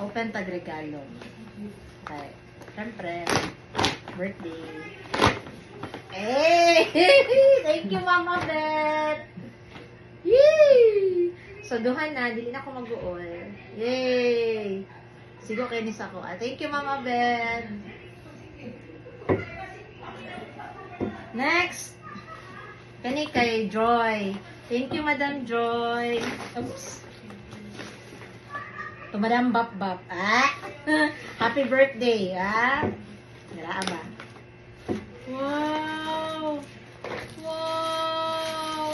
Open tag regalo. Okay. Siyempre, birthday. Hey! Thank you, Mama Beth! Yay! So, duhan na. Dili na ako mag-uol. Yay! Sigo kinis ako. Thank you, Mama Beth! Next! Kani kay Joy. Thank you, Madam Joy. Oops. To Madam Bap Bap. Happy birthday, Nala ba? Wow! Wow!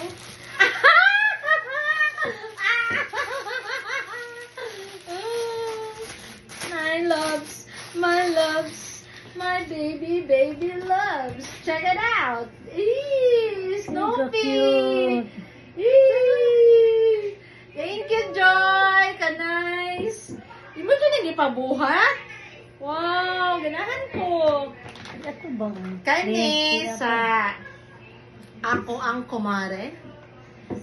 My loves, my baby loves. Check it out. Eee, Snoopy. Eee. Thank you, Joy. Ka-nice. Di mo siya nang ipabuhat? Wow, ganahan ko. Ito bang? Kani sa ako ang kumare,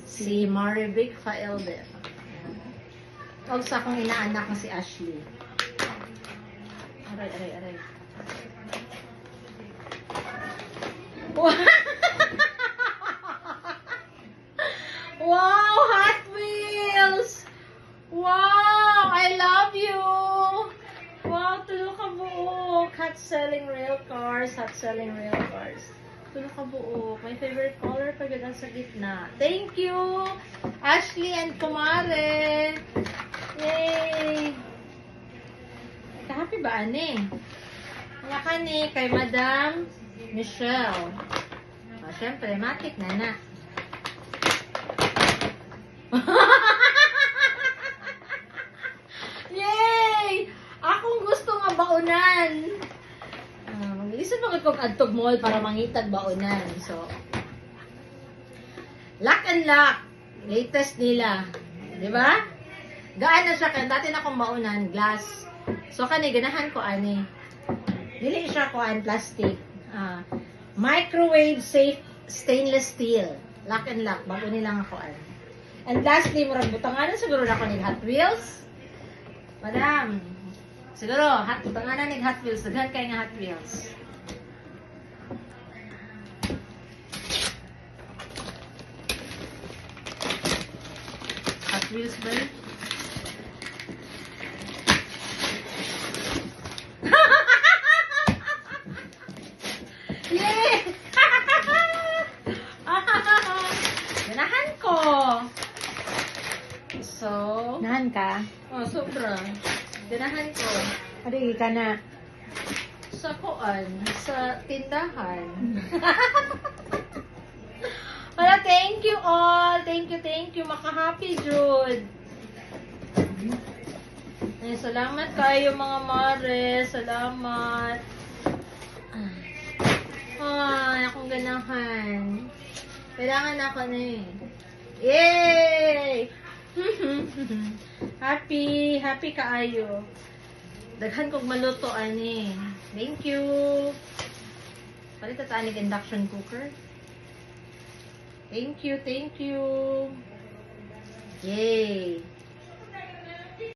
si Marivic Faelde. O sa akong inaanak na si Ashley. Aray. Wow, Hot Wheels! Wow, I love you! Wow, tulo ka buok. Hot selling rail cars. Tulo ka buok. My favorite color pagdagan sa gitna. Thank you, Ashley and Kumare. Yay! Happy ba, ani? Wala ka ni kay Madam Michelle. Siyempre, matik na. Yay! Akong gusto nga baunan. Mag-isip mo kung adtog mall para mangitag baunan. So, Lock and Lock. Latest nila. Di ba? Gaan na siya. Kaya dati na akong baunan. Glass. So, kani, ganahan ko, ani. Dili siya ko an plastic. Microwave safe stainless steel. Lock and Lock. Bago nilang ako, ani. And lastly, murag butanganan siguro na ako ng Hot Wheels. Madam, siguro, butanganan ng Hot Wheels. Daghan kayo ng Hot Wheels. Hot Wheels ba? Yay! Ganahan ko. So, Nahan ka? sobra. Ganahan ko. Ari ka na. Sa kuan, sa tindahan. Wala, thank you all. Thank you. Maka-happy, Jude. Salamat kayo, mga mare. Salamat. Ay, akong ganahan. Kailangan ako na eh. Yay! Happy kaayo. Daghan kong maluto, ani. Thank you. Palit at anig induction cooker. Thank you. Yay!